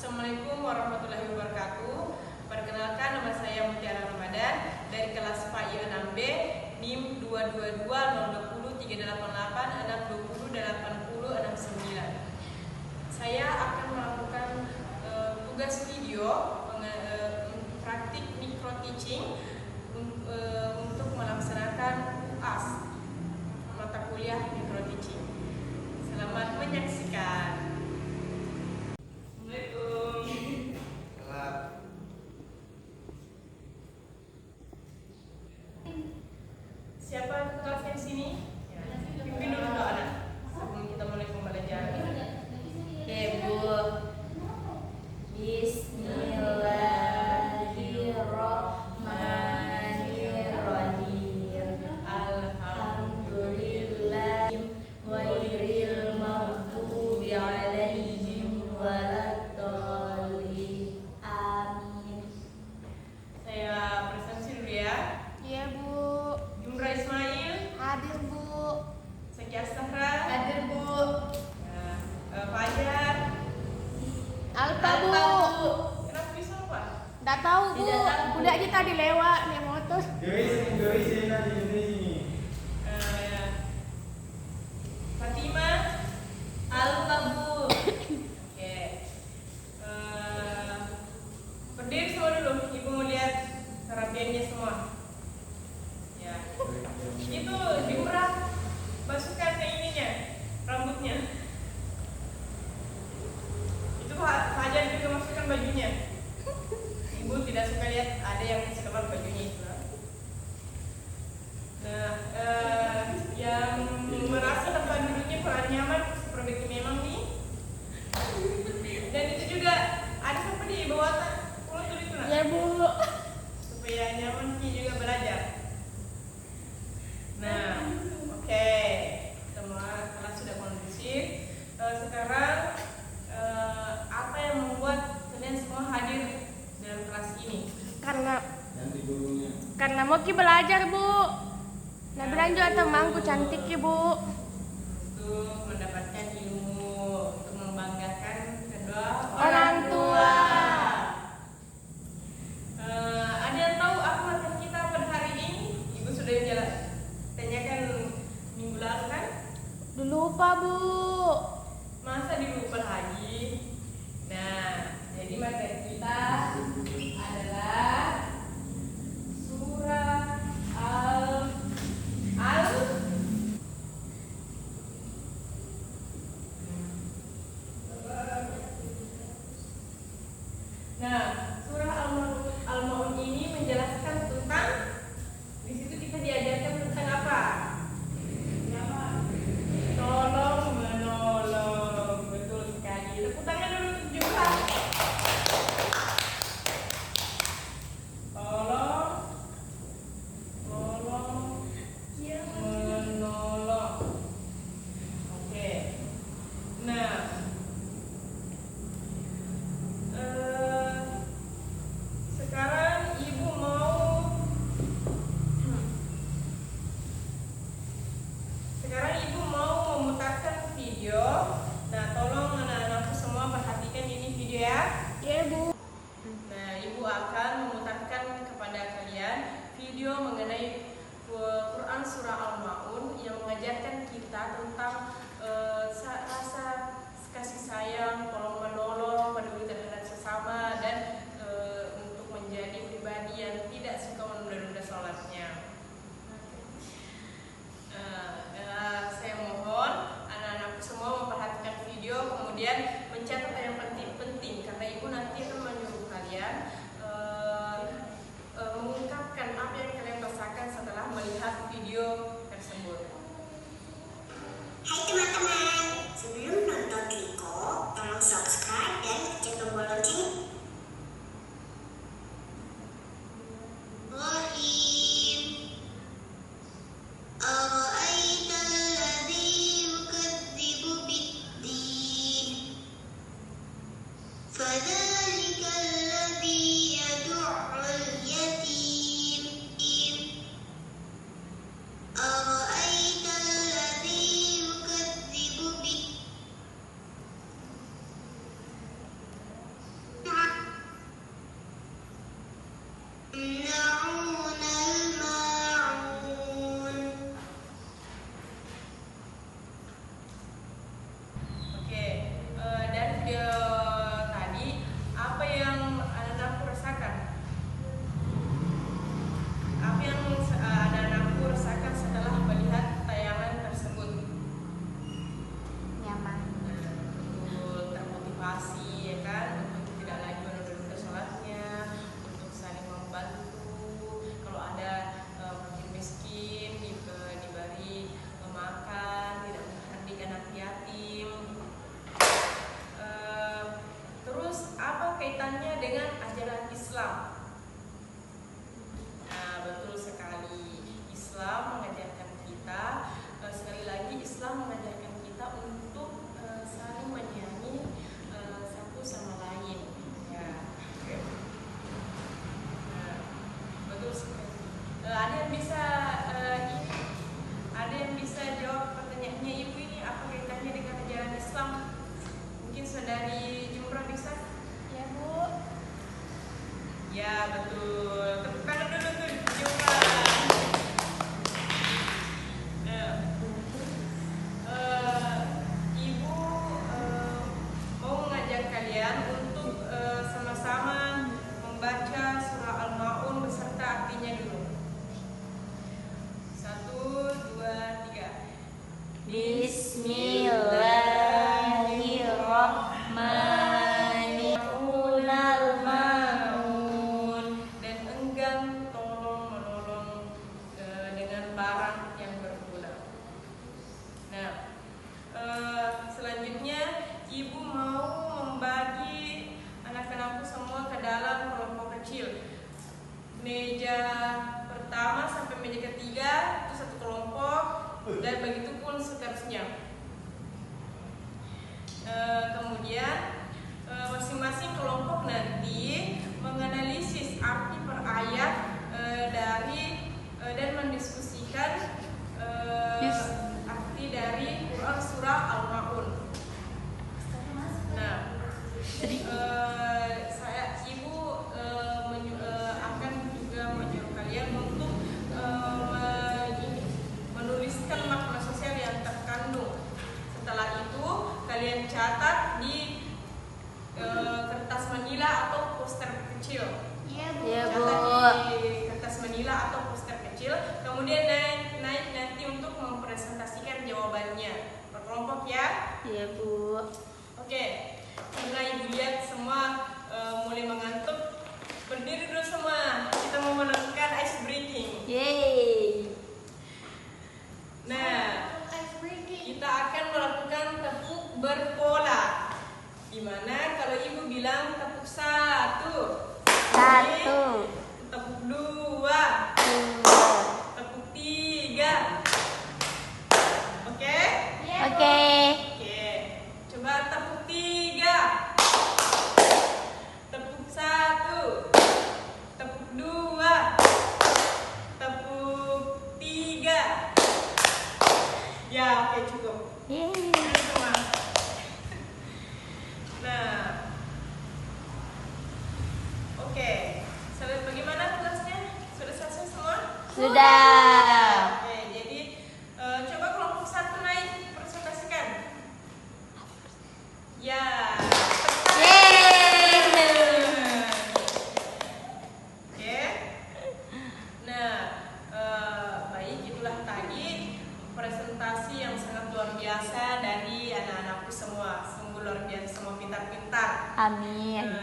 Assalamualaikum warahmatullahi wabarakatuh. Perkenalkan, nama saya Mutiara Ramadan dari kelas PAI 6B NIM 222-020-388-620-80-69. Saya akan melakukan tugas video praktik micro teaching untuk melaksanakan UAS, mata kuliah micro teaching. Selamat menyaksikan. Siapa kelas yang sini? Ya. Pimpin dulu doa anak sebelum kita mulai pembelajaran. Oke, Bu. Bismillahirrahmanirrahim. Alhamdulillah ghairil maghdubi alaihim waladdallin. Amin. Saya presentasi dulu ya. Iya, Bu. Jumra Ismail, Hadir, Bu. Sekias Sahra, Hadir, Bu. Fajar, Alfa, Bu. kenapa bisa lupa? Nggak tahu, Bu. Tidak tahu, Bu. Udah kita dilewat nih motor. Fatimah, Alfa, Bu. oke. Berdiri semua dulu, Ibu mau lihat kerapiannya semua. Ya. Itu Jumrah, masukkan ke ininya, rambutnya. Itu Fajar juga masukkan bajunya. Ibu tidak suka lihat ada yang sekeluar bajunya itu. Nah, yang merasa tempat duduknya kurang nyaman, perbaiki memang nih. Dan itu juga ada sampai di bawah pulang dulu itu, nak. Iya, Bu. Supaya nyaman Ki juga belajar. Nah, oke, semua kelas sudah kondusif. Sekarang apa yang membuat kalian semua hadir dalam kelas ini? Karena mau ki belajar, Bu. Nah, belanja temanku cantik ya, Bu. Untuk mendapatkan ilmu, untuk membanggakan kedua Orang tua. Ada yang tahu apa materi kita pada hari ini? Ibu sudah tanyakan minggu lalu kan? Lupa, Bu. Masa dilupa lagi? Nah, jadi materi kita adalah surah surah Al-Maun ini menjelaskan tentang, di situ kita diajarkan tentang apa? Tolong menolong, betul sekali. Tepuk tangan dulu untuk juga. Tolong menolong. Oke. Nah, sekarang Ibu mau memutarkan video. Nah, tolong anak-anakku semua perhatikan ini video ya. Iya, Bu. Nah, Ibu akan memutarkan kepada kalian video mengenai Quran Surah Al-Maun yang mengajarkan kita tentang rasa kasih sayang, tolong menolong, peduli terhadap sesama, dan untuk menjadi pribadi yang tidak suka menunda-nunda sholatnya. Saya mohon anak-anakku semua memperhatikan video, kemudian mencatat yang penting-penting, karena Ibu nanti akan menyuruh kalian mengungkapkan apa yang kalian rasakan setelah melihat video tersebut. Hai teman-teman, sebelum nonton Triko, tolong subscribe dan klik tombol lonceng. Rahim, ara'aital ladzi yukadzibu bid-din, fadzalikal ladzi yad'ul yatim. Ara'aital ladzi yukadzibu bid betul. Tepuk tangan dulu tuh, Johan. Ibu mau mengajak kalian untuk sama-sama membaca surah Al-Maun beserta artinya dulu. 1, 2, 3. Bismillahirrahmanirrahim. Al-Maun. Dan enggan tolong menolong dengan barang yang berguna. Nah, selanjutnya ibu mau membagi anak-anakku semua ke dalam kelompok kecil. Meja pertama sampai meja ketiga itu satu kelompok, dan begitu pun seterusnya. Kemudian masing-masing kelompok nanti menganalisis arti per ayat dan mendiskusikan arti dari Quran surah Al-Maun. Nah, ibu akan juga menyuruh kalian untuk menuliskan makna sosial yang terkandung. Setelah itu kalian catat di kertas manila atau poster kecil. Iya, Bu. Catat di kertas manila atau poster kecil. Kemudian naik nanti untuk mempresentasikan jawabannya. Berkelompok ya. Iya, Bu. Oke. Karena ibu lihat semua mulai mengantuk, berdiri dulu semua. Kita mau melakukan ice breaking. Yeay. Nah, kita akan melakukan tepuk berpola. Dimana kalau ibu bilang tepuk 1, tepuk 2, tepuk 3. Oke? Oke. Oke. Coba tepuk 3. Tepuk 1. Tepuk 2. Tepuk 3. Ya, oke cukup. Yeay. Semua. Nah, oke. Bagaimana tugasnya? Sudah selesai semua? Sudah. Oke, jadi coba kelompok 1 naik presentasikan. Ya. Oke. Nah, baik, itulah tadi presentasi yang sangat luar biasa dari anak-anakku semua. Sungguh luar biasa, semua pintar-pintar. Amin.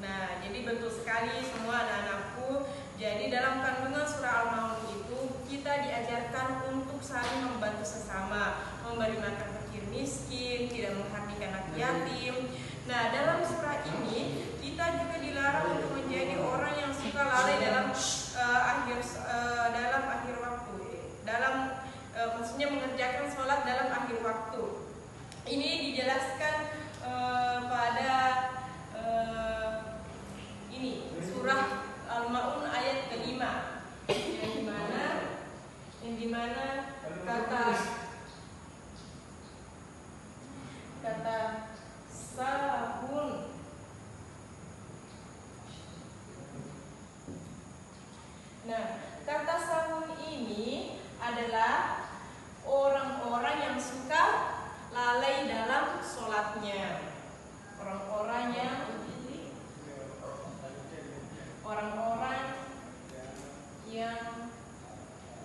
Nah, jadi betul sekali semua anak-anakku. Jadi dalam kandungan surah Al-Maun itu kita diajarkan untuk saling membantu sesama, memberi makan fakir miskin, tidak menghardikan anak yatim. Nah, dalam surah ini kita juga dilarang untuk menjadi orang yang suka lalai dalam akhir waktu. Maksudnya mengerjakan sholat dalam akhir waktu. Ini dijelaskan pada ini surah Al-Maun ayat kelima, yang dimana kata sahun. Nah, kata sahun ini adalah orang-orang yang suka lalai dalam sholatnya. Orang-orang yang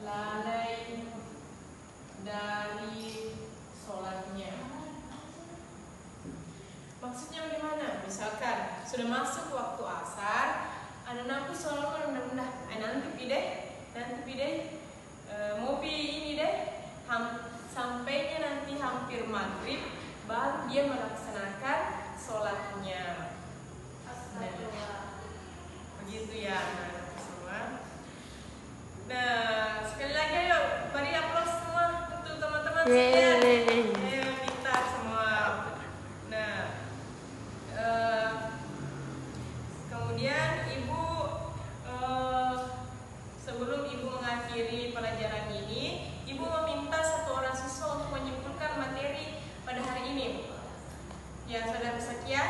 lalai dari sholatnya. Maksudnya bagaimana? Misalkan sudah masuk waktu asar, anak-anakku selalu merendah-rendah. Nanti pide, mau pi ini deh. Sampainya nanti hampir maghrib, baru dia melaksanakan sholatnya. Begitu ya anak-anak semua. Nah, sekali lagi ayo beri aplaus semua untuk teman-teman sekalian. Ayo pintar semua. Nah, kemudian ibu sebelum ibu mengakhiri pelajaran ini, ibu meminta satu orang siswa untuk menyimpulkan materi pada hari ini. Ya, saudara Sakia?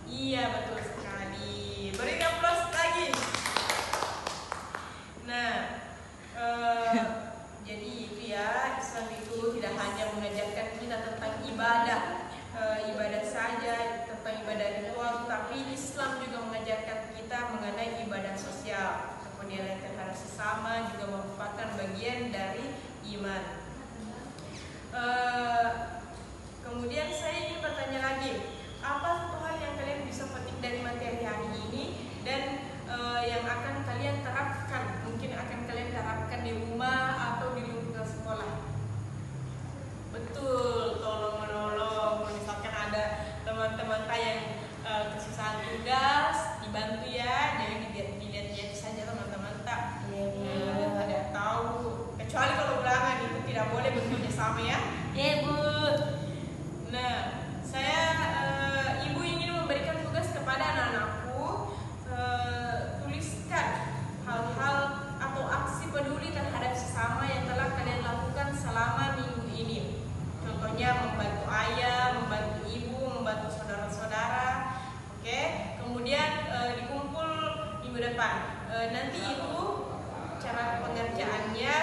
Iya, betul sekali. Beri aplaus. bersama juga merupakan bagian dari iman. Kemudian saya ingin bertanya lagi, apa satu hal yang kalian bisa petik dari materi hari ini dan yang akan kalian terapkan, mungkin akan kalian terapkan di rumah atau di lingkungan sekolah? Betul, tolong menolong. Misalkan ada teman-teman yang kesusahan tugas, dibantu ya, jangan dilihat-lihat saja teman-teman tak. Ada tahu, kecuali kalau ulangan itu tidak boleh bentuknya sama ya. Bu. Nah, saya ibu ingin memberikan tugas kepada anak-anakku, tuliskan hal-hal atau aksi peduli terhadap sesama yang telah kalian lakukan selama minggu ini. Contohnya membantu ayah, membantu ibu, membantu saudara-saudara. Oke, kemudian dikumpul minggu depan. Nanti ibu cara pengerjaannya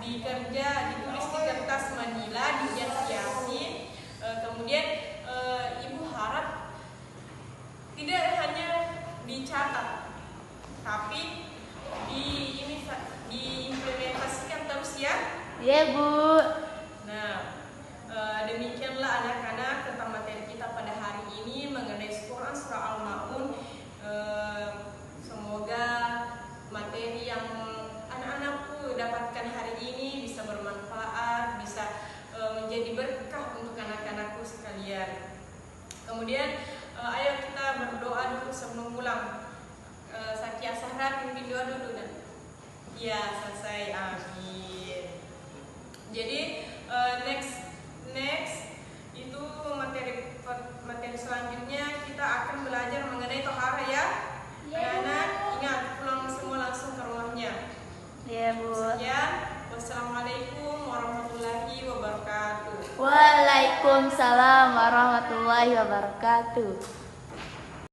ditulis di kertas manila, dihias-hiasi. Kemudian ibu harap tidak hanya dicatat, tapi diimplementasikan terus ya. Iya, Bu. Nah, demikianlah anak-anak tentang materi kita pada hari ini mengenai Quran Surah Al-Ma'un. Semoga materi yang anak-anakku dapatkan hari ini bisa bermanfaat, bisa menjadi berkah untuk anak-anakku sekalian. Kemudian ayo kita berdoa dulu sebelum pulang. Sakia Sahra pimpin doa dulu dan ya selesai, amin. Jadi next itu materi selanjutnya kita akan belajar mengenai tohara ya. Anak-anak ingat pulang semua langsung ke rumahnya. Iya, Bu. Sekian, wassalamualaikum warahmatullahi wabarakatuh. Waalaikumsalam warahmatullahi wabarakatuh.